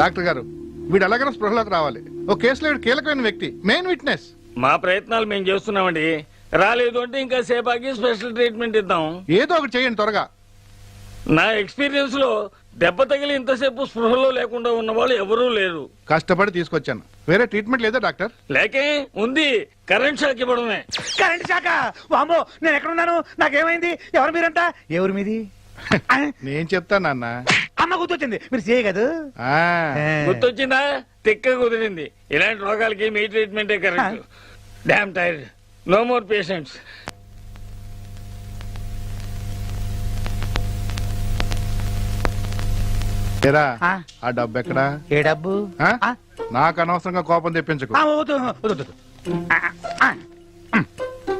Doctor గారు వీడు ఎలాగైనా స్పృహలోకి రావాలి. ఓ కేసులో వీడు కీలకమైన వ్యక్తి, మెయిన్ విట్నెస్. మా ప్రయత్నాలు మేము చేస్తున్నామండి. రాలేదు అంటే ఇంకా సేపాకి స్పెషల్ ట్రీట్మెంట్ ఇద్దాం. ఏదో ఒకటి చేయండి త్వరగా. నా ఎక్స్పీరియన్స్ లో దెబ్బ తగిలి ఇంతసేపు స్పృహలో లేకుండా ఉన్న వాళ్ళు ఎవరూ లేరు. కష్టపడి తీసుకొచ్చాను. వేరే ట్రీట్మెంట్ లేదా డాక్టర్? లేకే ఉంది, కరెంట్ షాక్ ఇవ్వడమే. కరెంట్ శాఖ? వామ్మో, నేను ఎక్కడున్నాను? నాకేమైంది? ఎవరు మీరంతా? ఎవరు మీది? నేను చెప్తాను నాన్న. అమ్మ గుర్తొచ్చింది, మీరు చేయగదు. గుర్తొచ్చిందా? తిక్క కుదిరింది. ఇలాంటి రోగాలకి మీ ట్రీట్మెంటే correct. Damn tired, no more patients. ఆ డబ్బు ఎక్కడా? ఏ డబ్బు? నాకు అనవసరంగా కోపం తెప్పించకు.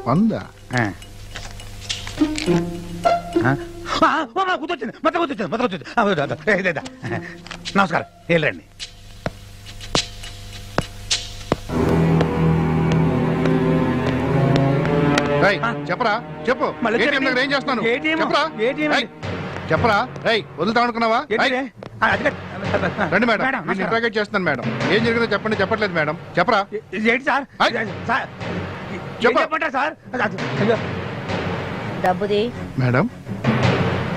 వందా గుర్తొచ్చింది, మొత్తం గుర్తొచ్చింది. నమస్కారం, వెళ్ళండి. చెప్పరా, చెప్పు. ఏం చేస్తున్నాను చెప్పరా? వదులుతా అనుకున్నావా? రండి మేడం, ఇంట్రాగేట్ చేస్తున్నాను మేడం. ఏం జరిగిందో చెప్పండి. చెప్పట్లేదు మేడం, చెప్పరా? ఏంటి సార్? చెప్పండి సార్. డబ్బుది మేడం,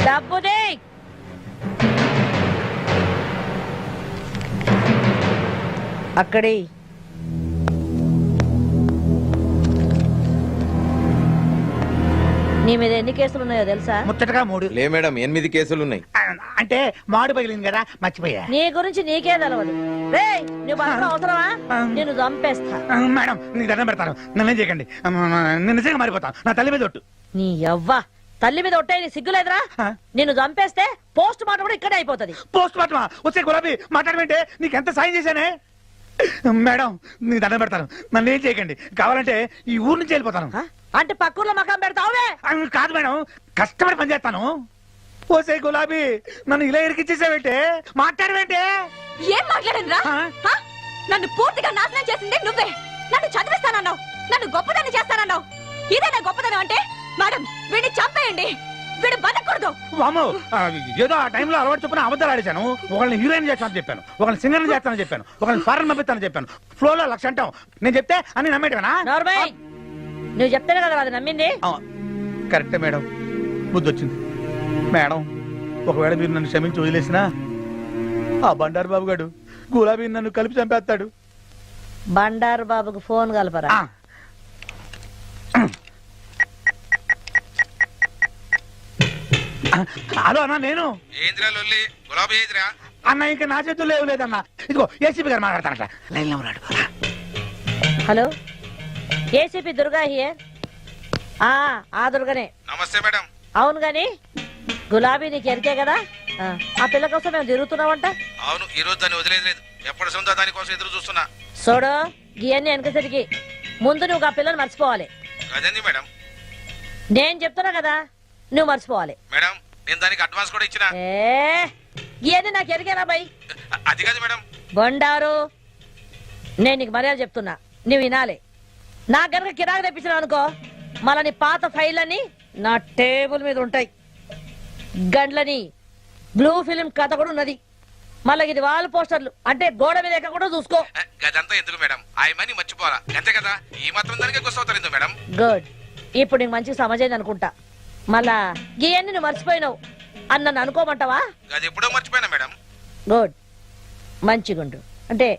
డబ్బుది. అక్కడి నీ మీద ఎన్ని కేసులు ఉన్నాయో తెలుసా? ముచ్చటగా 3. లే మేడం, 8 కేసులు ఉన్నాయి. అంటే మాడు పగిలింది కదా, మర్చిపోయా. నీ గురించి నీకే తెలవదు. రేయ్, నువ్వు అసలు అవసరమా? నేను చంపేస్తా. మేడం, నీకు దండం పెడతాను, నన్నేం చేయకండి. నేను నిజంగా మారిపోతాను. నా తల్లి మీద ఒట్టు. నీ యవ్వ తల్లి మీద ఒట్టే నీ సిగ్గులేదురా? నిన్ను చంపేస్తే పోస్ట్ మార్టం కూడా ఇక్కడే అయిపోతుంది. పోస్ట్ మార్టమా? వచ్చే గులాబీ మాట్లాడమంటే నీకెంత సాయం చేశానే. మేడం, నీకు దండం పెడతాను, నన్ను ఏం చేయకండి. కావాలంటే ఈ ఊరు నుంచి వెళ్ళిపోతాను. అంటే పక్కూర్లో మకాం పెడతావే? కాదు మేడం, కష్టపడి పనిచేస్తాను. ఓసే గులాబీ, నన్ను ఇలా ఇరికిచ్చేసావేంటే? మాట్లాడవేంటే? ఏం మాట్లాడనురా? నన్ను పూర్తిగా నాశనం చేసింది నువ్వే. నన్ను చదివిస్తానన్నావు, నన్ను గొప్పదాన్ని చేస్తానన్నావు. ఇదేనా గొప్పదనం అంటే? మేడం, వీడిని చంపేయండి, వీడు బతకూడదు. వామ్మో, ఏదో ఆ టైంలో అలవాటు చొప్పున అబద్ధాలు ఆడేశాను. ఒకళ్ళని హీరోయిన్ చేస్తానని చెప్పాను, ఒకళ్ళని సింగర్ చేస్తానని చెప్పాను, ఒకళ్ళని ఫారెన్ పంపిస్తానని చెప్పాను. ఫ్లోలో 1,00,000 అంటాం. నేను చెప్తే అన్ని నమ్మేటవేనా? నువ్వు చెప్తేనే కదా అది నమ్మింది. కరెక్టే మేడం, బుద్ధి వచ్చింది. మేడం, ఒకవేళ మీరు నన్ను క్షమించి వదిలేసినా ఆ బండారు బాబు గారు గులాబీ నన్ను కలిపి చంపేస్తాడు. బండారు బాబుకు ఫోన్ కలపరా? హలో అన్నా, నేను అన్న ఇంకా నా చేతుల్లో లేవు లేదన్నా. ఇదిగో ఏసీపీ గారు మాట్లాడతానట. లైన్ లో ఉన్నాడు. Hello, ACP Durga here. ఆ దుర్గనే. నమస్తే మేడం. అవును గాని గులాబీ నీకు ఎరికే కదా, ఆ పిల్ల కోసం మేము తిరుగుతున్నామంట. అవును, ఈ రోజు దాన్ని వదిలేదు. ఎప్పటి సొంత దానికోసం ఎదురు చూస్తున్నా. చూడు, ఇవన్నీ వెనకసరికి ముందు నువ్వు ఆ పిల్లని మర్చిపోవాలి. అదేంది మేడం? నేను చెప్తున్నా కదా, నువ్వు మర్చిపోవాలి. మేడం, నేను దానికి అడ్వాన్స్ కూడా ఇచ్చిన. ఇవన్నీ నాకు ఎరికేనా బై? అది కాదు మేడం. బండారు, నేను నీకు మర్యాద చెప్తున్నా, నువ్వు వినాలి. నా గనక కిరాకు తెప్పించినావు అనుకో, మళ్ళీ నీ పాత ఫైళ్ళని నా టేబుల్ మీద ఉంటాయి. గండ్లని బ్లూ ఫిలిం కథ కూడా ఉన్నది. మళ్ళీ ఇది వాల్ పోస్టర్లు అంటే గోడ మీద కూడా చూసుకో. అదంతా ఎందుకు మేడం? ఆ మనీ మర్చిపోవాలా అంతే కదా? ఈ మాత్రం దానికే గుర్తవుతారు ఎందుకు మేడం? గుడ్, ఇప్పుడు నీకు మంచిగా సమజైంది అనుకుంటా. మళ్ళా గీయన్ని నువ్వు మర్చిపోయినావు అని నన్ను అనుకోమంటావా? అది ఎప్పుడో మర్చిపోయినా మేడం. గుడ్, మంచిగుండు. అంటే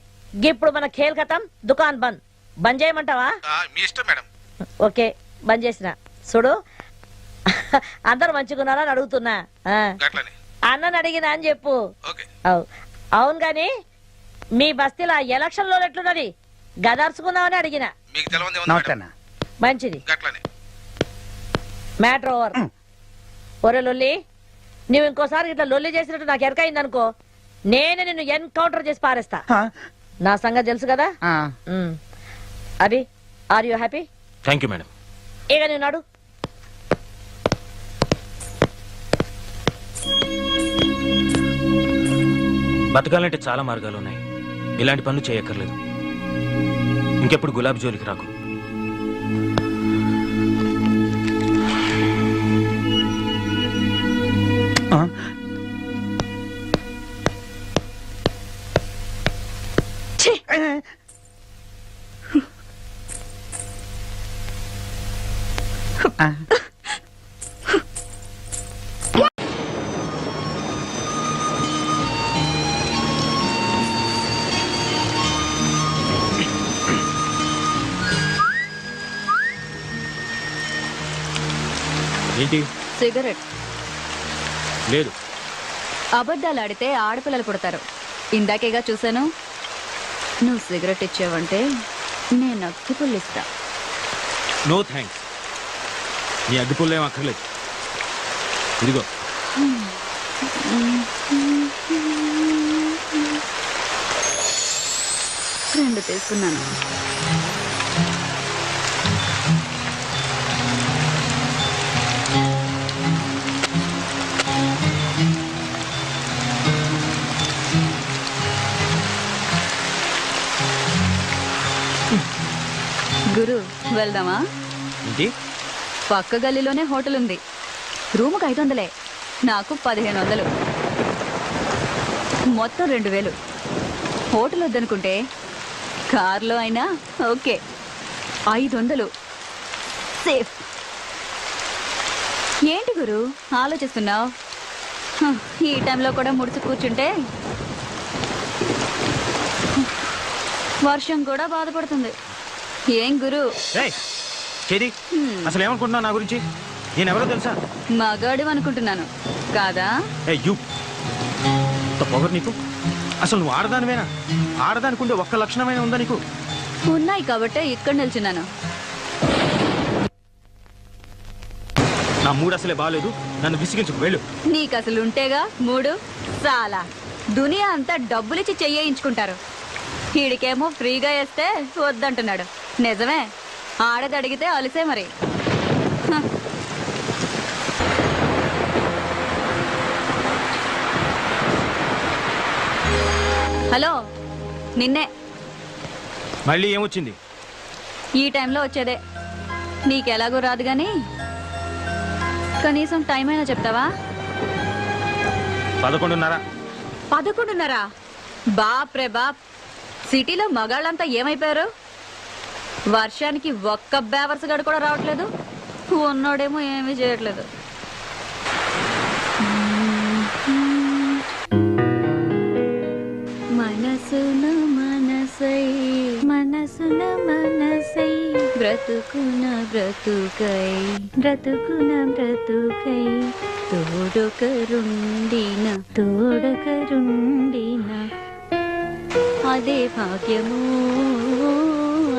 ఇప్పుడు మన ఖేల్ ఖతం, దుకాన్ బంద్. బంద్ చేయమంటావా? మీ ఇష్టం మేడం. ఓకే, బంద్ చేసిన. చూడు, అందరు మంచిగున్నారా అని అడుగుతున్నా. అన్నని అడిగినా అని చెప్పు. అవును గాని మీ బస్తీలో ఎలక్షన్ లో ఎట్లున్నది? గదర్చుకున్నావని అడిగిన. మంచిది, మ్యాటర్ ఓవర్. ఒరే లొల్లి, నువ్వు ఇంకోసారి ఇట్లా లొల్లి చేసినట్టు నాకు ఎరకైంది అనుకో, నేనే నిన్ను ఎన్కౌంటర్ చేసి పారేస్తా. నా సంగతి తెలుసు కదా. Abhi, are you happy? Thank you madam. ఇక నువ్వు నడు. బతకాలంటే చాలా మార్గాలు ఉన్నాయి. ఇలాంటి పనులు చేయక్కర్లేదు. ఇంకెప్పుడు గులాబీ జోలికి రాకు. ఏంటి? సిగరెట్. లేదు. అబద్ధాలు ఆడితే ఆడపిల్లలు పుడతారు. ఇందాకేగా చూశాను. నువ్వు సిగరెట్ ఇచ్చావంటే నేను అగ్గిపుల్లు ఇస్తా. No thanks. నీ అగ్గిపుల్లేం అక్కర్లేదు. ఇదిగో. రెండు తీసుకున్నాను. గురు, వెళ్దామా? ఏంటి? పక్క గల్లీలోనే హోటల్ ఉంది. రూముకు 500, నాకు 1500, మొత్తం 2000. హోటల్ వద్దనుకుంటే కార్లో అయినా ఓకే. 500 సేఫ్. ఏంటి గురు ఆలోచిస్తున్నావు? ఈ టైంలో కూడా ముడిచి కూర్చుంటే వర్షం కూడా బాధపడుతుంది. ఏం గురు? చేది అసలు ఏమనుకుంటున్నావు నా గురించి? నేనెవరో తెలుసా? మగాడు అనుకుంటున్నాను కాదా? పొగరు నీకు. అసలు నువ్వు ఆడదానివేనా? ఆడదానికుండే ఒక్క లక్షణమైన ఉందా నీకు? ఉన్నాయి కాబట్టే ఇక్కడ నిల్చున్నాను. నా మూడు అసలే బాగాలేదు, నన్ను విసిగించుకు వెళ్ళు. నీకు అసలు ఉంటేగా మూడు. చాలా దునియా అంతా డబ్బులిచ్చి చెయ్యించుకుంటారు. వీడికేమో ఫ్రీగా వేస్తే వద్దంటున్నాడు. నిజమే, ఆడది అడిగితే అలిసే మరి. హలో, నిన్నే. మళ్ళీ ఏమొచ్చింది? ఈ టైంలో వచ్చేదే. నీకెలాగో రాదు గాని కనీసం టైం అయినా చెప్తావా? 11:30. 11:30? బాప్ రే బాప్, సిటీలో మగాళ్ళంతా ఏమైపోయారు? వర్షానికి ఒక్క బేవర్స్ గడు కూడా రావట్లేదు. ఉన్నోడేమో ఏమీ చేయట్లేదు. మనసున మనసై మనసున మనసై బ్రతుకున బ్రతుకై బ్రతుకున బ్రతుకై తోడొకరుండిన తోడొకరుండిన అదే భాగ్యము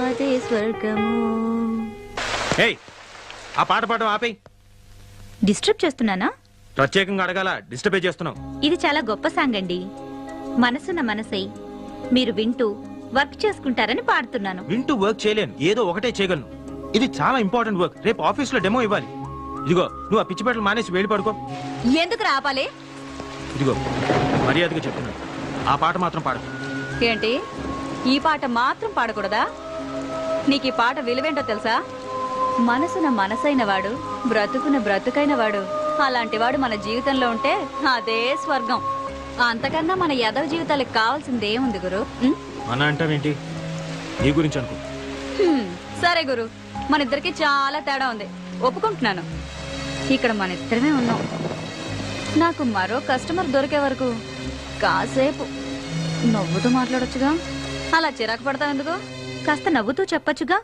అదే స్వర్గము. ఆ పాట పాడడం ఆపేయ్. డిస్టర్బ్ చేస్తున్నానా? ప్రత్యేకంగా అడగాల, డిస్టర్బే చేస్తున్నావు. ఇది చాలా గొప్ప సాంగ్ అండి. మనసున్న మనసై మీరు వింటూ వర్క్ చేసుకుంటారని పాడుతున్నాను. వింటూ వర్క్ చేయలేను, ఏదో ఒకటే చేయగలను. ఇది చాలా ఇంపార్టెంట్ వర్క్. రేపు ఆఫీస్ లో డెమో ఇవ్వాలి. ఇదిగో, నువ్వు ఆ పిచ్చిపేటలు మానేసి వెళ్ళి పడుకో. ఎందుకు రాపాలి? ఇదిగో, మర్యాదగా చెప్తున్నాను, ఆ పాట మాత్రం పాడకు. ఏంటి, ఈ పాట మాత్రం పాడకూడదా? నీకు ఈ పాట విలువేంటో తెలుసా? మనసున మనసైన వాడు బ్రతుకున బ్రతుకైన వాడు, అలాంటి వాడు మన జీవితంలో ఉంటే అదే స్వర్గం. అంతకన్నా మన యదవ జీవితాలకు కావాల్సిందేముంది గురు? మన అంటావేంటి? నీ గురించి అనుకో. సరే గురు, మన ఇద్దరికి చాలా తేడా ఉంది, ఒప్పుకుంటున్నాను. ఇక్కడ మన ఇద్దరమే ఉన్నాం. నాకు మరో కస్టమర్ దొరికే వరకు కాసేపు నవ్వుతూ మాట్లాడొచ్చుగా. అలా చిరాకు పడతావు ఎందుకు? కాస్త నవ్వుతూ చెప్పొచ్చుగా.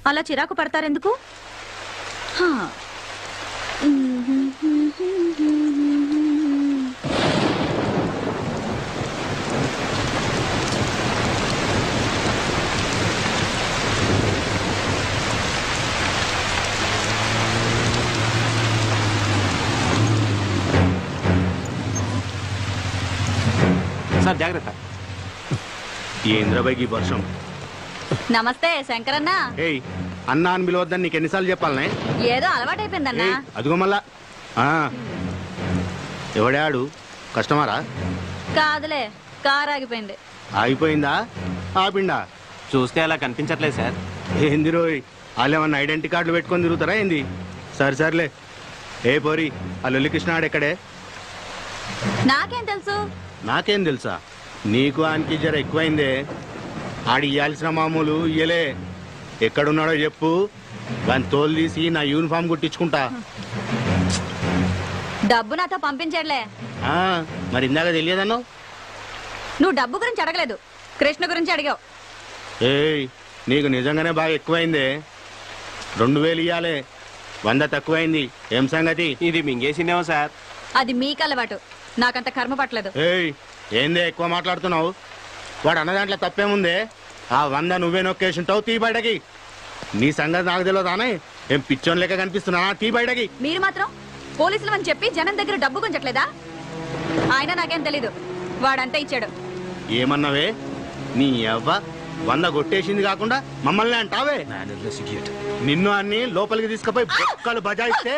అలా చిరాకు పడతారెందుకు? సార్ జాగ్రత్త. ఏంద్రబాయికి వర్షం. నమస్తే శంకరన్న. ఏయ్, అన్నా అని పిలవద్దని నీకు ఎన్నిసార్లు చెప్పాలనే? ఏదో అలవాటైపోయిందన్నా. అదిగో మళ్ళా. ఎవడాడు? కస్టమరా? కాదులే, కారు ఆగిపోయింది. ఆగిపోయిందా? ఆపిండా? చూస్తే అలా కనిపించట్లేదు సార్. ఏంది రోయ్, వాళ్ళు ఏమన్నా ఐడెంటిటీ కార్డులు పెట్టుకొని తిరుగుతారా ఏంది? సరే సర్లే. ఏ పోరి, ఆ లొల్లి కృష్ణాడు ఎక్కడే? నాకేం తెలుసు? నాకేం తెలుసా? నీకు ఆయనకి జర ఎక్కువైందే. ఆడి ఇయ్యాల్సిన మామూలు ఇయ్యలే. ఎక్కడున్నాడో చెప్పు, దాని తోలు తీసి నా యూనిఫామ్ కుట్టించుకుంటా. డబ్బు నాతో పంపించట్లే. మరి ఇందాక తెలియదన్నో? నువ్వు డబ్బు గురించి అడగలేదు, కృష్ణ గురించి అడిగావు. ఏయ్, నీకు నిజంగానే బాగా ఎక్కువైందే. 2000 ఇయ్యాలే. 100 తక్కువైంది. ఏం సంగతి? ఇది మింగేసిందేమో సార్. అది మీకు అలవాటు, నాకంత కర్మ పట్టలేదు. ఏయ్, ఏందే ఎక్కువ మాట్లాడుతున్నావు? వాడు అన్న దాంట్లో తప్పేముందే? ఆ 100 నువ్వే నొక్కేసింటావు. తీ బయటకి. నీ సంగతి నాకు తెలియదానే? ఏం పిచ్చోన్ లెక్క కనిపిస్తున్నా? తీ బయటకి. మీరు మాత్రం పోలీసులు అని చెప్పి జనం దగ్గర డబ్బు గుంజట్లేదా? ఆయన నాకేం తెలీదు, వాడంతా ఇచ్చాడు. ఏమన్నావే? నీ అవ్వ 100 కొట్టేసింది కాకుండా మమ్మల్ని అంటావే? నిన్ను అన్ని లోపలికి తీసుకుపోయి బొక్కలు బజాయిస్తే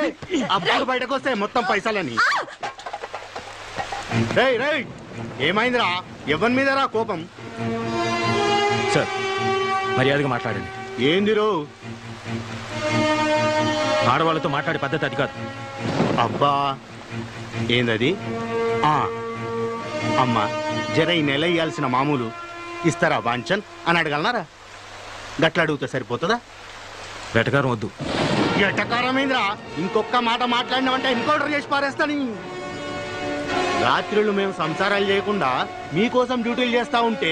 అప్పుడు బయటకు వస్తాయి మొత్తం పైసలని. రేయ్ రేయ్, ఏమైందిరా? ఎవరి మీదరా కోపం? సార్, మర్యాదగా మాట్లాడండి. ఏందిరో? ఆడవాళ్ళతో మాట్లాడే పద్ధతి అది కాదు. అబ్బా, ఏందది? అమ్మా, జర ఈ నెల ఇయ్యాల్సిన మామూలు ఇస్తారా వాంచన్ అని అడగలనారా? గట్ల అడిగితే సరిపోతుందా? వెటకారం వద్దు. ఎటకారమైందిరా? ఇంకొక మాట మాట్లాడినామంటే ఎన్కౌంటర్ చేసి పారేస్తాను. రాత్రులు మేము సంసారాలు చేయకుండా మీకోసం డ్యూటీలు చేస్తా ఉంటే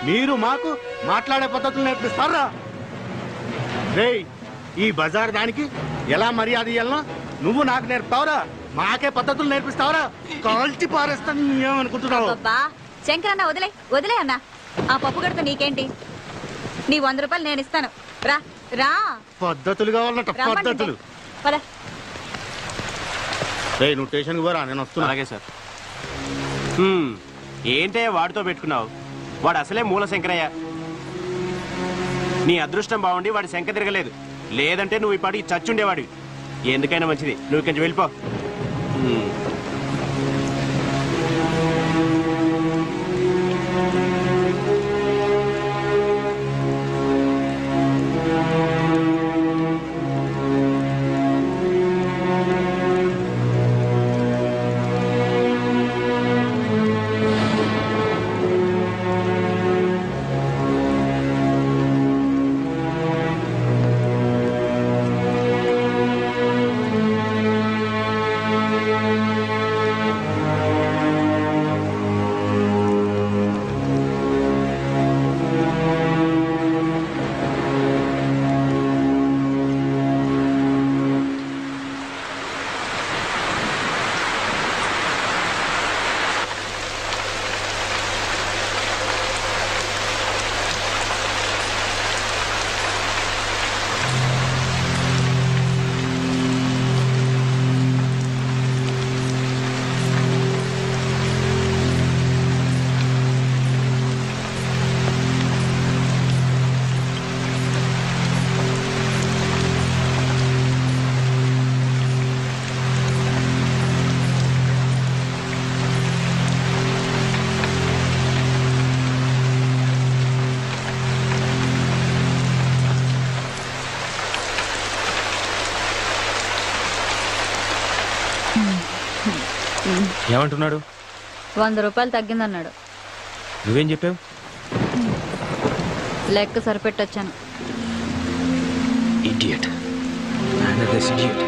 మీరు మాకు మాట్లాడే పద్ధతులు నేర్పిస్తారా? రేయ్, ఈ బజార్ దానికి ఎలా మర్యాద ఇయ్యాలనో నువ్వు నాకు నేర్పుతావురా? మాకే పద్ధతులు నేర్పిస్తావురా? కాల్చి పారేస్తాను. ఏమనుకుంటున్నావు? అబ్బా శంకరన్న, వదిలే వదిలే అన్న. ఆ పప్పు గడత నీకేంటి? నీ 100 రూపాయలు నేను ఇస్తాను. రా రా. పద్ధతులు కావాలన్నట, పద్ధతులు. పద. రేయ్, నువ్వు స్టేషన్కి పోరా, నేను వస్తున్నా. అలాగే సార్. ఏంటే వాడితో పెట్టుకున్నావు? వాడు అసలే మూల శంకరయ్య. నీ అదృష్టం బాగుండి వాడి శంక తిరగలేదు, లేదంటే నువ్వు ఇప్పటికి చచ్చుండేవాడివి. ఎందుకైనా మంచిది, నువ్వు కొంచెం వెళ్ళిపో. ఏమంటున్నాడు? 100 రూపాయలు తగ్గిందన్నాడు. నువ్వేం చెప్పావు? లెక్క సరిపెట్టొచ్చాను. ఇడియట్. This idiot.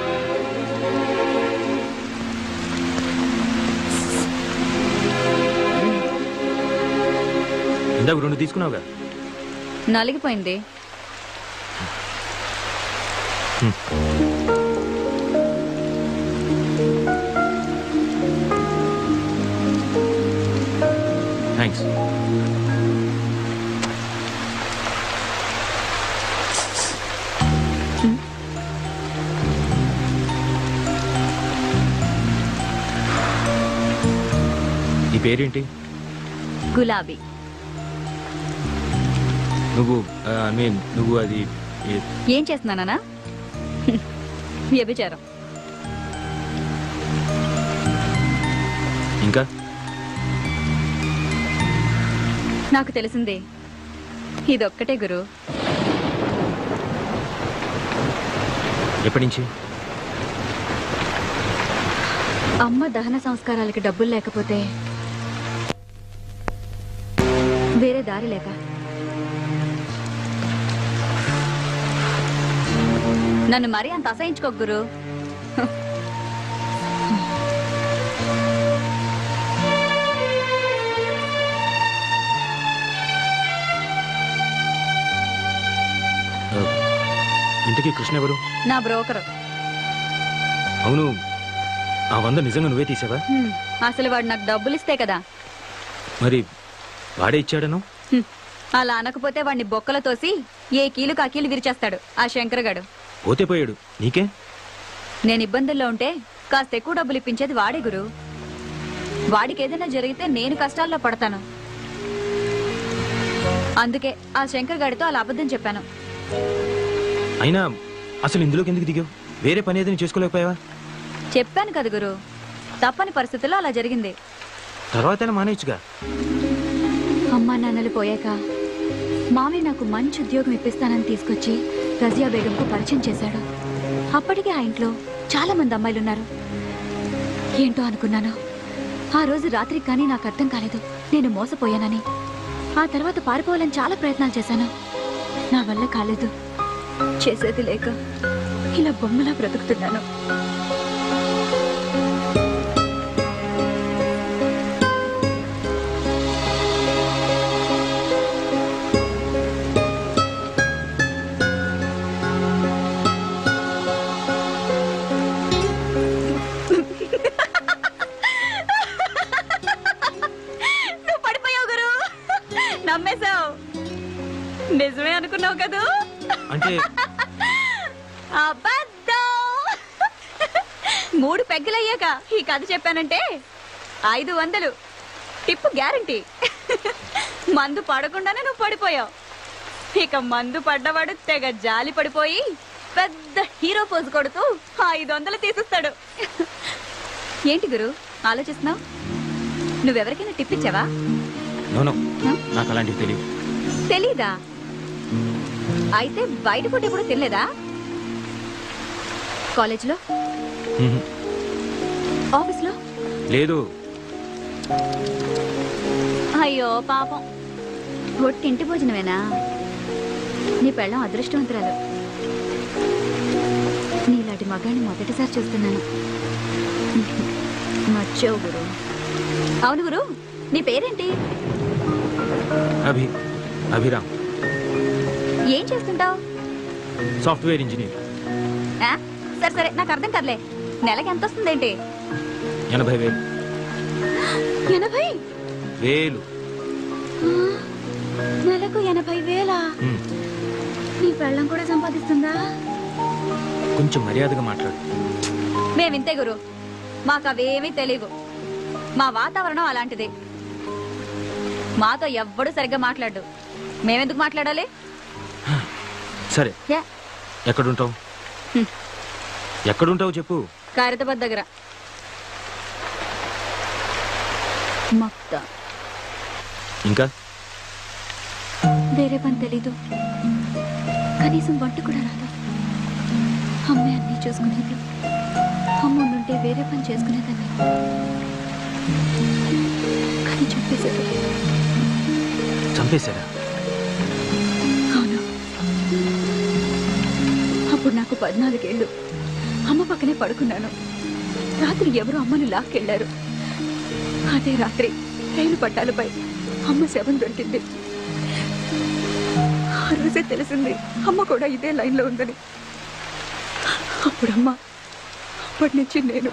ఇందాక 2 తీసుకున్నావుగా. నలిగిపోయింది. థ్యాంక్స్. నీ పేరేంటి? గులాబీ. నువ్వు అది ఏం చేస్తున్నానా? వ్యభిచారం. ఇంకా నాకు తెలిసిందే ఇదొక్కటే గురు. ఎప్పటి నుంచి? అమ్మ దహన సంస్కారాలకి డబ్బులు లేకపోతే వేరే దారి లేక నన్ను మరీ అంత అసహించుకో గురు. ఇంతకీ కృష్ణ ఎవరు? నా బ్రోకరు. అవును, ఆ 100 నిజంగా నువ్వే తీసావా? అసలు వాడు నాకు డబ్బులు ఇస్తే కదా. మరి వాడే ఇచ్చాడను? అలా అనకపోతే వాడిని బొక్కల తోసి ఏ కీలుకు ఆ కీలు విరిచేస్తాడు ఆ శంకరగాడు. పోతే పోయాడు, నీకే? నేను ఇబ్బందుల్లో ఉంటే కాస్త ఎక్కువ డబ్బులు ఇప్పించేది వాడే గురు. వాడికి ఏదైనా జరిగితే నేను కష్టాల్లో పడతాను. అందుకే ఆ శంకర్ గాడితో అలా అబద్ధం చెప్పాను. అయినా అసలు ఇందులోకి ఎందుకు దిగావు? వేరే పని ఏదైనా చేసుకోలేకపోయావా? చెప్పాను కదా గురు, తప్పని పరిస్థితుల్లో అలా జరిగింది. తర్వాత మానేయచ్చుగా. అమ్మా నాన్నలు పోయాక మామయ్య నాకు మంచి ఉద్యోగం ఇప్పిస్తానని తీసుకొచ్చి రజియా బేగంకు పరిచయం చేశాడు. అప్పటికే ఆ ఇంట్లో చాలా మంది అమ్మాయిలున్నారు. ఏంటో అనుకున్నాను. ఆ రోజు రాత్రికి కానీ నాకు అర్థం కాలేదు నేను మోసపోయానని. ఆ తర్వాత పారిపోవాలని చాలా ప్రయత్నాలు చేశాను. నా వల్ల కాలేదు. చేసేది లేక ఇలా బొమ్మలా బ్రతుకుతున్నాను. నువ్వు పడిపోయావు గురు, నమ్మేశావు. నిజమే అనుకున్నావు కదూ? అంటే అబద్ధం. 3 పెగ్గులయ్యాక ఈ కథ చెప్పానంటే 500 టిప్పు గ్యారంటీ. మందు పడకుండానే నువ్వు పడిపోయావు. ఇక మందు పడ్డవాడు తెగ జాలి పడిపోయి పెద్ద హీరో పోజు కొడుతూ 500 తీసిస్తాడు. ఏంటి గురు ఆలోచిస్తున్నావు? నువ్వెవరికైనా టిప్ ఇచ్చావా? నో, నాకు అలాంటివి తెలియదు. తెలీదా? అయితే బయట ఫుడ్ ఎప్పుడు తినలేదా? కాలేజ్లో, ఆఫీస్లో? లేదు. అయ్యో పాపం, ఒట్టింటి భోజనమేనా? నీ పెళ్ళం అదృష్టవంతురాలు. నీలాంటి మగాన్ని మొదటిసారి చూస్తున్నాను. నచ్చావు గురు. అవును గురు, నీ పేరేంటి? అభిరామ్. ఏం చేస్తుంటావు? Software engineer. సరే సరే, నాకు అర్థం కదలే. నెలకి ఎంత వస్తుందేంటి? 80,000. 80,000? నెలకు 80,000? నీ పెళ్ళం కూడా సంపాదిస్తుందా? కొంచెం మర్యాదగా మాట్లాడు. మేమింతే గురు, మాకు అవేమీ తెలియవు. మా వాతావరణం అలాంటిది. మాతో ఎవ్వడు సరిగ్గా మాట్లాడు. మేమెందుకు మాట్లాడాలి? సరే, ఎక్కడుంటావు? ఎక్కడుంటావు చెప్పు. ఖైరతాబాద్ దగ్గర. మక్తా. ఇంకా వేరే పని తెలీదు. కనీసం వంట కూడా రాదు. అమ్మే అన్నీ చూసుకునేది. అమ్మ ఉండుంటే వేరే పని చేసుకునేదాన్ని. కానీ చంపేశారా? అవును. అప్పుడు నాకు 14 ఏళ్ళు. అమ్మ పక్కనే పడుకున్నాను. రాత్రి ఎవరో అమ్మను లాక్కెళ్లారు. అదే రాత్రి రైలు పట్టాలపై అమ్మ శవం దొరికింది. ఆ రోజే తెలిసింది అమ్మ కూడా ఇదే లైన్లో ఉందని. అప్పుడమ్మ, అప్పటి నుంచి నేను.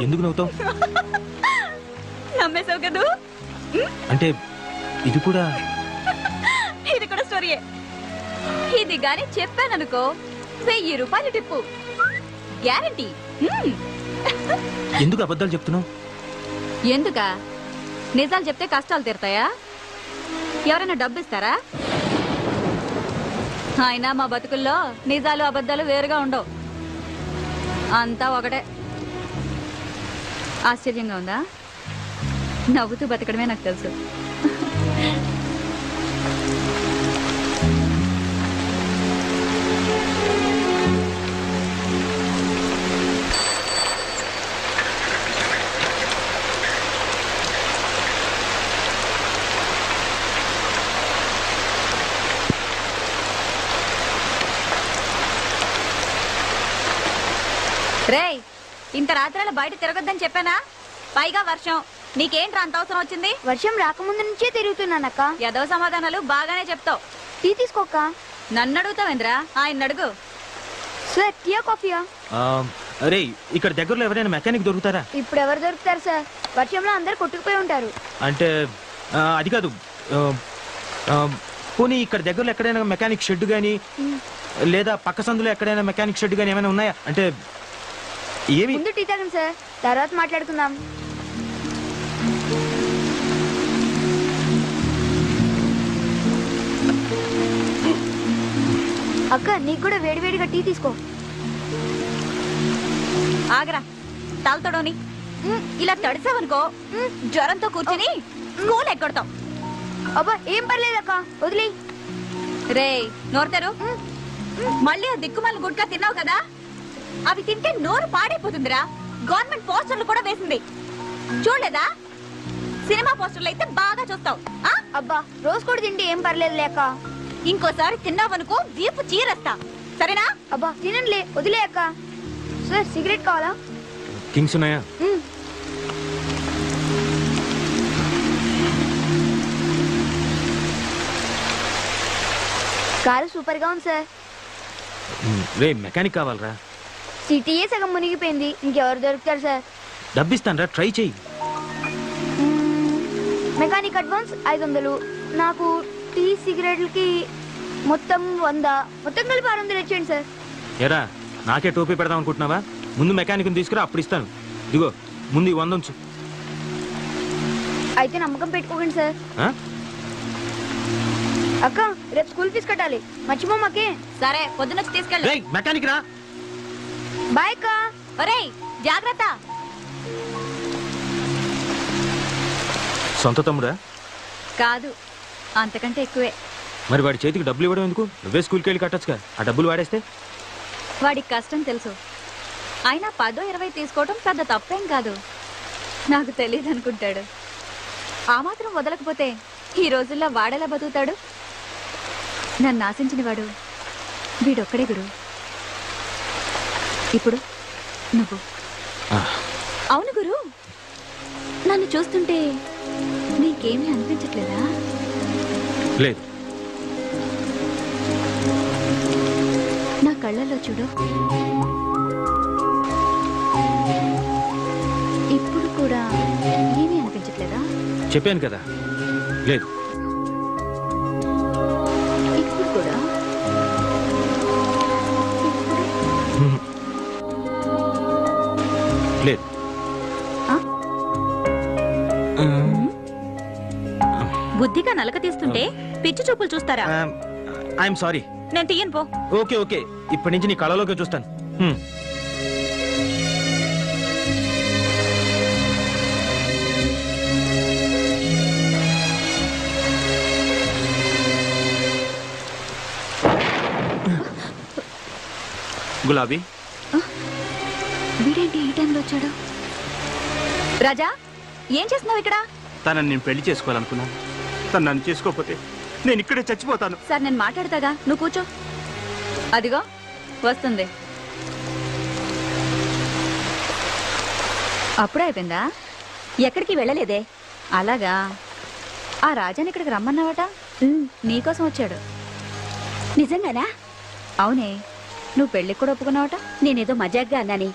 ఎందుకు నవ్వుతావు? నమ్మేశావు కదూ? అంటే ఇది కూడా స్టోరీయే. ఇది గాని చెప్పాననుకో 1000 రూపాయలు టిప్పు గ్యారంటీ. ఎందుకు అబద్ధాలు చెప్తున్నావు? ఎందుకా? నిజాలు చెప్తే కష్టాలు తీరుతాయా? ఎవరైనా డబ్బు ఇస్తారా? అయినా మా బతుకుల్లో నిజాలు అబద్ధాలు వేరుగా ఉండవు. అంతా ఒకటే. ఆశ్చర్యంగా ఉందా? నవ్వుతూ బతకడమే నాకు తెలుసు. రేయ్, ఇంత రాత్రిలో బయట తిరగొద్దని చెప్పానా? పైగా వర్షం. నీకేంట్రా అంత అవసరం వచ్చింది? వర్షం రాకముందు నుంచే తిరుగుతున్నానక్క. ఏదో సమాధానాలు బాగానే చెప్తావు. టీ తీసుకోక్క. నన్ను అడుగుతావేంద్రా? ఆయన అడుగు. సార్ టీయా కాఫీయా? అరే ఇక్కడ దగ్గరలో ఎవరైనా మెకానిక్ దొరుకుతారా? ఇప్పుడు ఎవరు దొరుకుతారు సార్? వర్షంలో అందరు కొట్టుకుపోయి ఉంటారు. అంటే అది కాదు, పోనీ ఇక్కడ దగ్గరలో ఎక్కడైనా మెకానిక్ షెడ్ గానీ లేదా పక్క సందులో ఎక్కడైనా మెకానిక్ షెడ్ గానీ ఏమైనా ఉన్నాయా? అంటే ఏమి? ముందు టీ తాగండి సార్, తర్వాత మాట్లాడుకుందాం. అక్క నీకు కూడా వేడివేడిగా టీ తీసుకో. ఆగరా, తాగుతాడోని ఇలా తడిసావనుకో జ్వరంతో కూర్చుని స్కూల్ ఎక్కడతాం. అబ్బా ఏం పర్లేదక్క, వదిలే. రే నోరుతారు. మళ్ళీ ఆ దిక్కుమాల గుడ్కా తిన్నావు కదా, అవి తింటే నోరు పాడైపోతుందిరా. గవర్నమెంట్ పోస్టర్లు కూడా వేసింది, చూడలేదా? సినిమా పోస్టర్లు అయితే బాగా చూస్తావు. అబ్బా రోజు కూడా తింటే ఏం పర్లేదు లేక. ఇంకోసారి తిన్నావనుకో వీపు చీరేస్తా, సరేనా? అబ్బా తినండిలే, వదిలే అక్క. సార్ సిగరెట్ కావాలా? కింగ్స్ ఉన్నాయా? కారు సూపర్ గా ఉంది సార్. రే మెకానిక్ కావాలరా. సిటీఏ సగం మునిగిపోయింది, ఇంకెవరు దొరుకుతారు సార్? డబ్బిస్తానరా, ట్రై చెయ్యి. మెకానిక్ అడ్వాన్స్ 500, నాకు టీ సిగరెట్లకి మొత్తం 100, మొత్తం కలిపి 600 ఇచ్చేయండి సార్. ఎరా నాకే టోపీ పెడదాం అనుకుంటున్నావా? ముందు మెకానిక్ తీసుకురా, అప్పుడు ఇస్తాను. ఇదిగో ముందు 100 ఉంచు. అయితే నమ్మకం పెట్టుకోకండి సార్. అక్క రేపు స్కూల్ ఫీజు కట్టాలి, మర్చిపోమాకే. సరే పొద్దునొచ్చి తీసుకెళ్ళి. మెకానిక్ రా. బాయ్ అక్క. ఒరేయ్ జాగ్రత్త. సొంత తమ్ముడా? కాదు, అంతకంటే ఎక్కువే. మరి వాడి చేతికి డబ్బులు ఇవ్వడం ఎందుకు? నువ్వే స్కూల్కి వెళ్ళి కట్టొచ్చుగా. ఆ డబ్బులు వాడేస్తే వాడికి కష్టం తెలుసు. అయినా 10-20 తీసుకోవడం పెద్ద తప్పేం కాదు. నాకు తెలియదు అనుకుంటాడు. ఆ మాత్రం వదలకపోతే ఈ రోజుల్లో వాడేలా బతుకుతాడు? నన్ను ఆశించిన వాడు వీడొక్కడే గురు. ఇప్పుడు నువ్వు. అవును గురు, నన్ను చూస్తుంటే నీకేమీ అనిపించట్లేదా? లేదు. నా కళ్ళల్లో చూడు, ఇప్పుడు కూడా ఏమీ అనిపించట్లేదా? చెప్పాను కదా, లేదు. ఇప్పుడు కూడా లేదు. బుద్ధిగా నలక తీస్తుంటే పిచ్చి చూపులు చూస్తారా? I'm sorry. నేను తీయను పో. ఓకే ఓకే, ఇప్పటి నుంచి నీ కళలోకి చూస్తాను. గులాబీ, వీడేంటి ఈ టైంలో వచ్చాడు? రాజా ఏం చేస్తున్నావు ఇక్కడ? తనని నేను పెళ్లి చేసుకోవాలనుకున్నాను. తను నన్ను చేసుకోకపోతే నేను ఇక్కడే చచ్చిపోతాను. సార్ నేను మాట్లాడతాగా, నువ్వు కూర్చో. అదిగో వస్తుంది. అప్పుడే అయిపోయిందా? ఎక్కడికి వెళ్ళలేదే. అలాగా, ఆ రాజాని ఇక్కడికి రమ్మన్నావట. నీకోసం వచ్చాడు. నిజంగానా? అవునే, నువ్వు పెళ్లికి కూడా ఒప్పుకున్నావట. నేనేదో మజాగ్గా అన్నాని,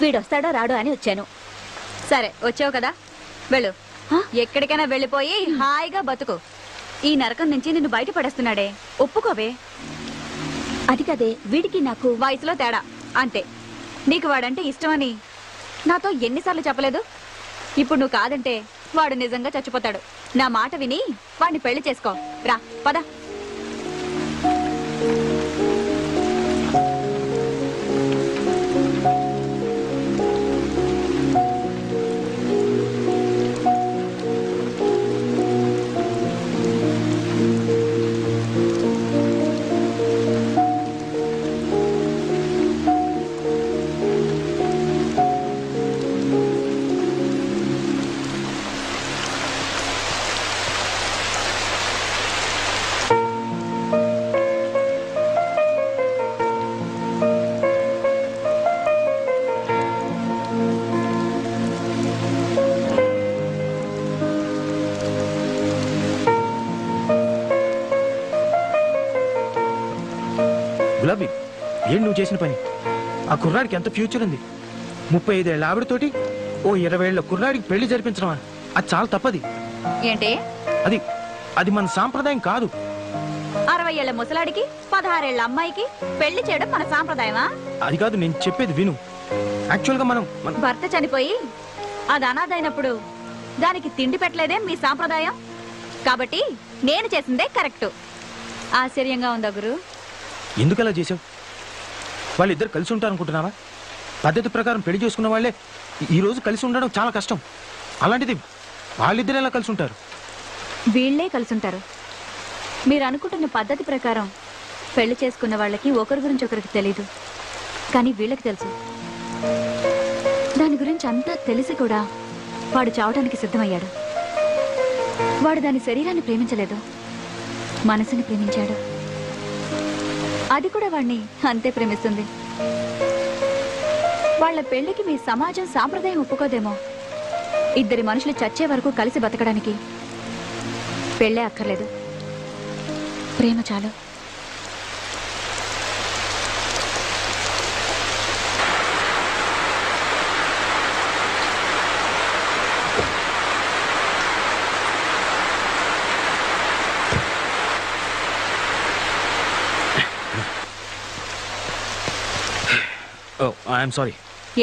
వీడొస్తాడో రాడో అని వచ్చాను. సరే వచ్చావు కదా, వెళ్ళు. ఎక్కడికైనా వెళ్ళిపోయి హాయిగా బతుకు. ఈ నరకం నుంచి నిన్ను బయట పడేస్తున్నాడే, ఒప్పుకోవే. అది కదే, వీడికి నాకు వయసులో తేడా అంతే. నీకు వాడంటే ఇష్టమని నాతో ఎన్నిసార్లు చెప్పలేదు? ఇప్పుడు నువ్వు కాదంటే వాడు నిజంగా చచ్చిపోతాడు. నా మాట విని వాడిని పెళ్లి చేసుకో. రా పద. గులాబీ ఏం నువ్వు చేసిన పని? ఆ కుర్రాడికి ఎంత ఫ్యూచర్ ఉంది. 35 ఏళ్ళ ఆవిడతోటి ఓ 20 ఏళ్ళ కుర్రాడికి పెళ్లి జరిపించడం అది చాలా తప్పది. ఏంటి? అది అది మన సాంప్రదాయం కాదు. 60 ఏళ్ల ముసలాడికి 16 ఏళ్ల అమ్మాయికి పెళ్లి చేయడం మన సాంప్రదాయమా? అది కాదు, నేను చెప్పేది విను. యాక్చువల్ గా మనం భర్త చనిపోయి అది అనాథైనప్పుడు దానికి తిండి పెట్టలేదే మీ సాంప్రదాయం. కాబట్టి నేను చేసిందే కరెక్ట్. ఆశ్చర్యంగా ఉందా గురు? ఎందుకు అలా చేసావు? వాళ్ళిద్దరు కలిసి ఉంటారు అనుకుంటున్నావా? పద్ధతి ప్రకారం పెళ్లి చేసుకున్న వాళ్ళే ఈ రోజు కలిసి ఉండడం చాలా కష్టం. అలాంటిది వాళ్ళిద్దరు ఎలా కలిసి ఉంటారు? వీళ్లే కలిసి ఉంటారు. మీరు అనుకుంటున్న పద్ధతి ప్రకారం పెళ్లి చేసుకున్న వాళ్ళకి ఒకరి గురించి ఒకరికి తెలీదు, కానీ వీళ్ళకి తెలుసు. దాని గురించి అంతా తెలిసి కూడా వాడు చావడానికి సిద్ధమయ్యాడు. వాడు దాని శరీరాన్ని ప్రేమించలేదు, మనసుని ప్రేమించాడు. అది కూడా వాడిని అంతే ప్రేమిస్తుంది. వాళ్ళ పెళ్లికి మీ సమాజం సాంప్రదాయం ఒప్పుకోదేమో. ఇద్దరి మనుషులు చచ్చే వరకు కలిసి బతకడానికి పెళ్ళే అక్కర్లేదు, ప్రేమ చాలు. I'm sorry.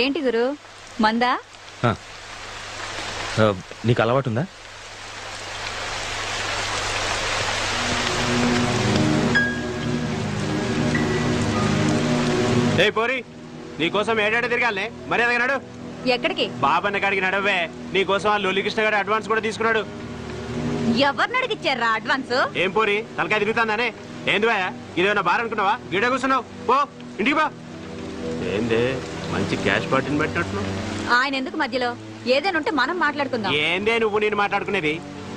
ఏంటి గురు, మందా? నీకు అలవాటు ఉందా? ఏ పోరి, నీకోసం ఏడాడు తిరగాలనే మరి అదగినాడు. ఎక్కడికి? బాబన్న కాడికి నడవే. నీకోసం ఆ లొల్లికృష్ణ గారు అడ్వాన్స్ కూడా తీసుకున్నాడు. ఎవరిని అడిగిచ్చారా అడ్వాన్స్? ఏం పోరి, తలకాయ తిరుగుతాందానే? ఏంది భయ, ఇదేమన్నా బార్ అనుకున్నావా? గిడ కూర్చున్నావు, పో ఇంటికి బా. ఏందే మంచి క్యాష్ పార్టీని పెట్టినట్లు. ఆయన ఎందుకు మధ్యలో? ఏదైనా ఉంటే మనం మాట్లాడుకుందాం. ఏందే నువ్వు నేను మాట్లాడుకునేది?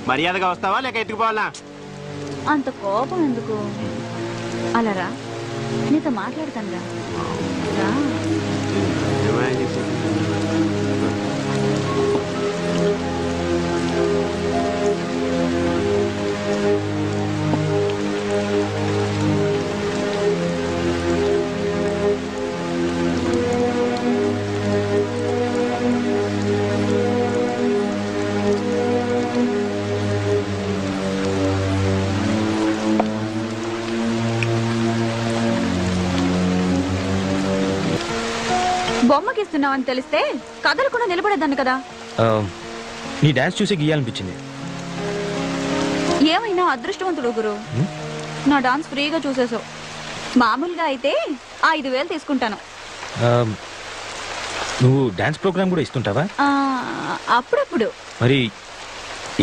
మర్యాదగా వస్తావా లేక ఎత్తుకుపోవాలా? అంత కోపం ఎందుకు? అలా రా, నీతో మాట్లాడతాను రా. బొమ్మకి ఇస్తున్నావని తెలిస్తే కథలు కూడా నిలబడేదాన్ని కదా. నీ డాన్స్ చూసి గీయాలనిపించింది. ఏమైనా అదృష్టవంతుడు గురు, నా డాన్స్ ఫ్రీగా చూసేసావు. మామూలుగా అయితే 5,000 తీసుకుంటాను. నువ్వు డాన్స్ ప్రోగ్రామ్ కూడా ఇస్తుంటావా? అప్పుడప్పుడు. మరి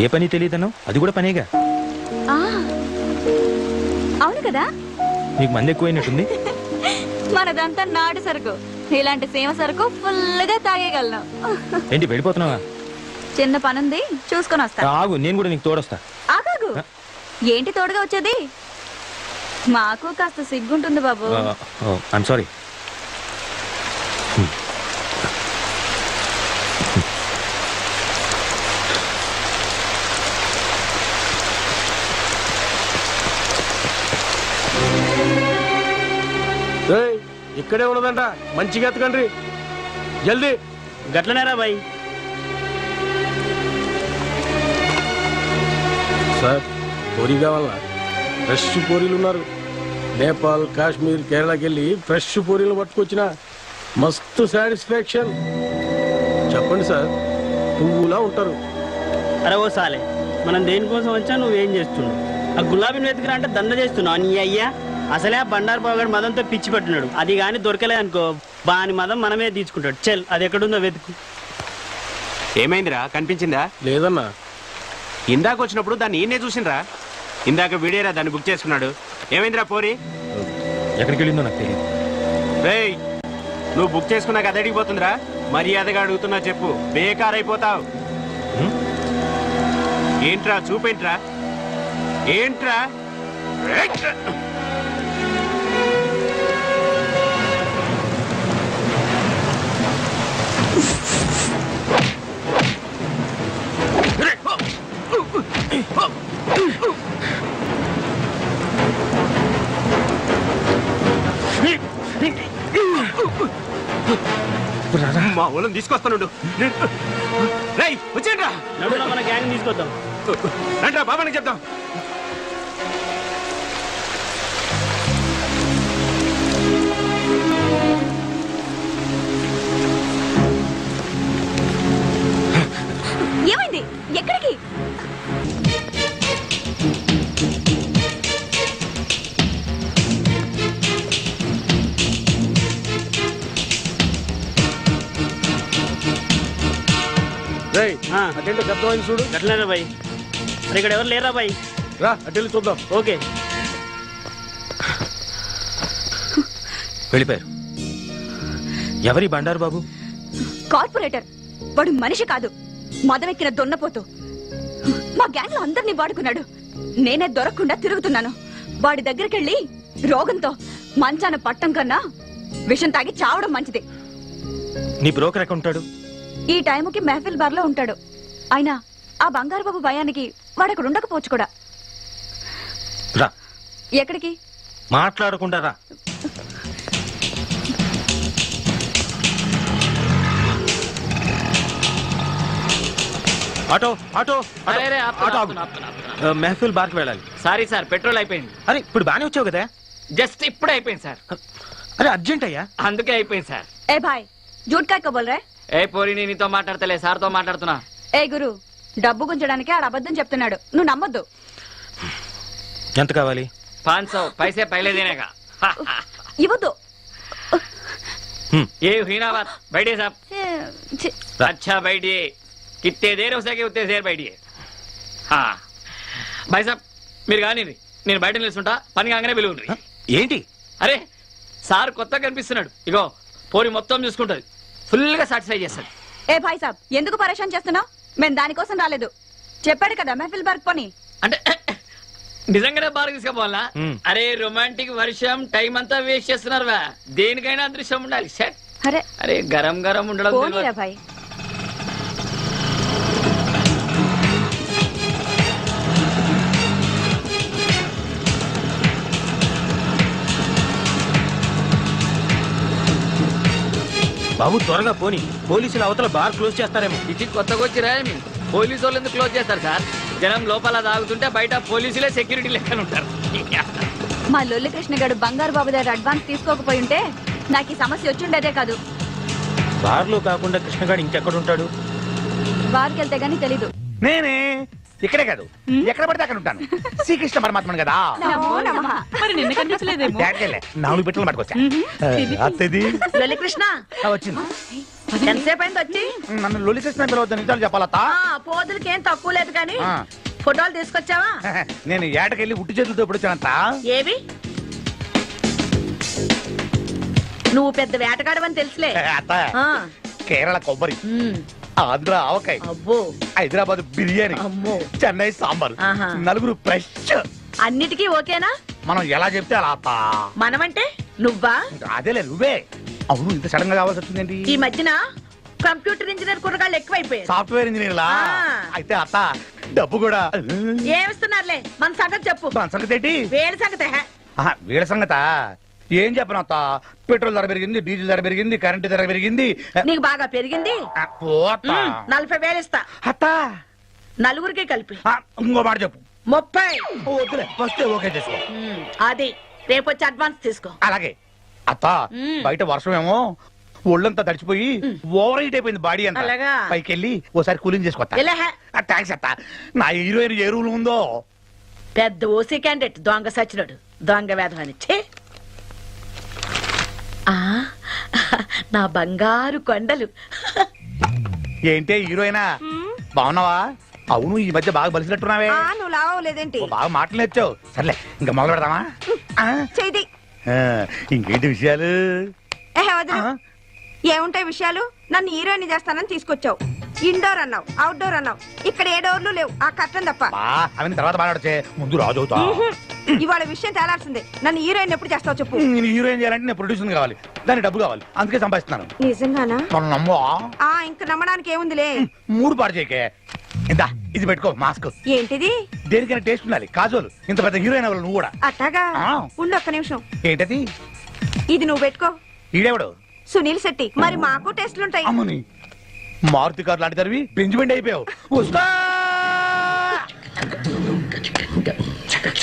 ఏ పని తెలియదన్నావు? అది కూడా పనేగా. అవును కదా. నీకు మంది ఎక్కువైనట్టుంది. మనదంతా నాటు సరుకు. ఇలాంటి సేమ సరుకు ఫుల్గా తాగేయగలను. ఏంటి వెళ్ళిపోతున్నావా? చిన్న పనుంది, చూసుకొని వస్తా. ఆగు, నేను కూడా నీకు తోడొస్తా. ఆగాగు. ఏంటి తోడుగా వచ్చేది? మాకు కాస్త సిగ్గుంటుంది బాబు. I'm sorry. ఇక్కడే ఉన్నదంట, మంచిగా ఎత్తకండి జల్దీ. గట్లనేరా బాయ్. సార్, పూరి కావాలా? ఫ్రెష్ పూరీలు ఉన్నారు. నేపాల్, కాశ్మీర్, కేరళకి వెళ్ళి ఫ్రెష్ పూరీలు పట్టుకొచ్చిన మస్తు సాటిస్ఫాక్షన్. చెప్పండి సార్, పువ్వులా ఉంటారు. అరే ఓ సాలే, మనం దేనికోసం వచ్చా నువ్వేం చేస్తున్నావు? ఆ గులాబీని వెతుకురా అంటే దండ చేస్తున్నావు నీ అయ్యా. అసలే ఆ బండారు బాగాడు మదంతో పిచ్చి పట్టున్నాడు. అది కానీ దొరకలే అనుకో, బాని మదం మనమే తీసుకుంటాడు. చెల్, అది ఎక్కడుందో వెతుకు. ఏమైందిరా, కనిపించిందా? లేదన్నా. ఇందాక వచ్చినప్పుడు దాన్ని ఈయనే చూసిండ్రా. ఇందాక వీడేరా దాన్ని బుక్ చేసుకున్నాడు. ఏమైందిరా పోరి? ఎక్కడికి వెళ్ళిందో నాకు తెలియదు. రేయ్, నువ్వు బుక్ చేసుకున్నాక అది అడిగిపోతుందిరా. మర్యాదగా అడుగుతున్నా చెప్పు, బేకారైపోతావు. ఏంట్రా చూపేంట్రా? ఏంట్రా? మా ఊళ్ళని తీసుకొస్తాను. రై వచ్చేయండిరా. నడురా మన గ్యాంగ్ తీసుకొద్దాం. రండిరా బాబానికి చెప్తాం. ఏమైంది? ఎక్కడికి? రేయ్ అటెండ్ శబ్దం చూడు. ఎట్లరా బాయ్? మరి ఇక్కడ ఎవరు లేరా బాయ్? రా అటెండ్ చూద్దాం. ఓకే. వెళ్ళిపోయారు. ఎవరి బండారు బాబు? కార్పొరేటర్. వాడు మనిషి కాదు, మదమెక్కిన దొన్నపోతూ. మా గ్యాంగ్ లో అందరినీ వాడుకున్నాడు. నేనే దొరకకుండా తిరుగుతున్నాను. వాడి దగ్గరికెళ్ళి రోగంతో మంచాన పట్టం కన్నా విషం తాగి చావడం మంచిది. నీ బ్రోకర్ ఎక్కడ ఉంటాడు? ఈ టైంకి మెహఫిల్ బార్ లో ఉంటాడు. అయినా ఆ బంగారు బాబు భయానికి వాడు అక్కడ ఉండకపోవచ్చు కూడా. రా. ఎక్కడికి? మాట్లాడకుండా రా. ఆటో ఆటో ఆటో మెహఫిల్ బార్కి వెళ్ళాలి. సారీ సార్, పెట్రోల్ అయిపోయింది. అరే ఇప్పుడు బానే వచ్చావు కదా? జస్ట్ ఇప్పుడే అయిపోయింది సార్. అరే అర్జెంట్ అయ్యా. అందుకే అయిపోయింది సార్. ఏ భాయ్, జూట్ కాయ బోల్ రే. ఏ పోరి, నేను నీతో మాట్లాడతలే, సార్తో మాట్లాడుతున్నా. ఏ గురు, డబ్బు గుంజడానికి ఆడ అబద్ధం చెప్తున్నాడు, నువ్వు నమ్మొద్దు. ఎంత కావాలి? 500 पैसे पहले देने का. ఇవ్వద్దు. ये हुई ना बात. बैठिए साहब. अच्छा बैठिए. कितने देर हो सके उतने देर बैठिए. हाँ भाई साहब, మీరు కానీ నేను బయట నిలుస్తుంటా, పని కాగానే పిలువుండ్రి. ఏంటి? అరే సార్ కొత్తగా కనిపిస్తున్నాడు. ఇగో పోరి మొత్తం చూసుకుంటది, ఫుల్ గా సాటిస్ఫై చేస్తాడు. ఏ భాయ్ సాబ్, ఎందుకు పరేషాన్ చేస్తున్నావు? మేము దానికోసం రాలేదు. చెప్పాడు కదా మెహఫిల్ బార్ పని. అంటే నిజంగానే బాగా తీసుకుపోవాలా? అరే రొమాంటిక్ వర్షం టైం అంతా వేస్ట్ చేస్తున్నారు. దేనికైనా అదృశ్యం ఉండాలి. అరే అరే గరం గరం ఉండడం పోనీరా భాయ్. బాబు త్వరగా పోని, పోలీసులు అవతల బార్ క్లోజ్ చేస్తారేమో. ఇది కొత్తగా వచ్చిరా? పోలీసు వాళ్ళు ఎందుకు క్లోజ్ చేస్తారు సార్? జనం లోపల తాగుతుంటే బయట పోలీసులే సెక్యూరిటీ లెక్కలు ఉంటారు. మా లొల్లి కృష్ణ గారు బంగారు బాబు దగ్గర అడ్వాన్స్ తీసుకోకపోయి ఉంటే నాకు ఈ సమస్య వచ్చిండేదే కాదు. బార్ లో కాకుండా కృష్ణగాడు ఇంకెక్కడ ఉంటాడు? బార్కి వెళ్తే గానీ తెలీదు. నేనే ఇక్కడే కాదు, ఎక్కడ పడితే అక్కడ ఉంటాను. శ్రీకృష్ణ పరమాత్మను కదా. మరి నిన్న కనిపించలేదేమో. 4 పెట్టలు పట్టుకొచ్చా. అత్తది లొల్లి కృష్ణ వచ్చింది. ఎంతసేపు అయింది వచ్చి? నన్ను లొల్లి కృష్ణ పిలవద్దు, నిజాలు చెప్పాలత్తా. పోదులకి ఏం తక్కువ లేదు కానీ ఫోటోలు తీసుకొచ్చావా? నేను ఏటకెళ్ళి ఉట్టి చేతులతో ఇప్పుడు వచ్చానంత. ఏవి? నువ్వు పెద్ద వేటగాడవని తెలుసులే. అత్త, కేరళ కొబ్బరి, ఆంధ్ర ఆవకాయ, హైదరాబాద్ బిర్యానీ, చెన్నై సాంబార్, నలుగురు ఫ్రెష్. అన్నిటికీ ఓకేనా? మనం ఎలా చెప్తే అలా అత్త. మనమంటే నువ్వా? అదేలే నువ్వే. అవును, ఇంత సడన్ గా కావాల్సి వచ్చిందేంటి? ఈ మధ్యన కంప్యూటర్ ఇంజనీర్ కుర్రగాళ్ళు ఎక్కువైపోయారు. సాఫ్ట్వేర్ ఇంజనీర్ లా. అయితే అత్త డబ్బు కూడా ఏమిస్తున్నారులే. మన సంగతి చెప్పు. మన సంగతి ఏంటి? వేడి సంగతి. వీళ్ళ సంగత ఏం చెప్పను అత్త. పెట్రోల్ ధర పెరిగింది, డీజిల్ ధర పెరిగింది, కరెంటు ధర పెరిగింది. నీకు బాగా పెరిగింది. 40,000 ఇస్తా అత్త. నలుగురికి కలిపి. ఇంకో మాట చెప్పు. 30. వద్దులే, వస్తే ఓకే చేసుకో. అది రేపు వచ్చి అడ్వాన్స్ తీసుకో. అలాగే అత్త. బయట వర్షం ఏమో ఒళ్ళంతా తడిచిపోయి ఓవర్ హీట్ అయిపోయింది బాడీ అంతా. పైకి వెళ్ళి ఓసారి కూలింగ్ చేసుకోవచ్చా? థ్యాంక్స్ అత్త. నా హీరోయిన్ ఏ రూల్ ఉందో. పెద్ద ఓసీ క్యాండిడేట్ దొంగ సచ్చినోడు, దొంగ వేధమని. నా బంగారు కొండలు. ఏంటే హీరోయినా, బాగున్నావా? అవును, ఈ మధ్య బాగా బలిసినట్టున్నావే. నువ్వు లావలేదేంటి? బాగా మాటలు నేర్చావు. సర్లే ఇంకా మొదలు పెడదామా? చేయి. ఇంకేంటి విషయాలు? ఏముంటాయి విషయాలు? నన్ను హీరోయిన్ చేస్తానని తీసుకొచ్చావు. ఇండోర్ అన్నావు, అవుట్డోర్ అన్నావు. ఇక్కడ ఏ డోర్లు లేవు, ఆ కట్టం తప్ప. అవన్నీ తర్వాత మాట్లాడచ్చే, ముందు రాజు అవుతా. ఇవాళ విషయం తేలాల్సిందే. నన్ను హీరోయిన్ ఎప్పుడు చేస్తావు చెప్పు. నేను హీరోయిన్ చేయాలంటే నేను ప్రొడ్యూసర్ కావాలి, దానికి డబ్బు కావాలి, అందుకే సంపాదిస్తున్నాను. నిజంగానా? మనం నమ్మో. ఇంక నమ్మడానికి ఏముందిలే. 3 పాడు చేయకే. ఇందా ఇది పెట్టుకో, మాస్క్. ఏంటిది? దేనికైనా టేస్ట్ ఉండాలి. కాజోలు ఇంత పెద్ద హీరోయిన్ అవ్వాలి నువ్వు కూడా. అట్టాగా. ఉండు ఒక్క నిమిషం. ఏంటది? ఇది నువ్వు పెట్టుకో. ఈడేవాడు సునీల్ శెట్టి మరి మాకు టెస్ట్లుంటాయి. అమ్మని మారుతి కారు లాంటి తరివి బెంజ్మెంట్ అయిపోయావు. వస్తా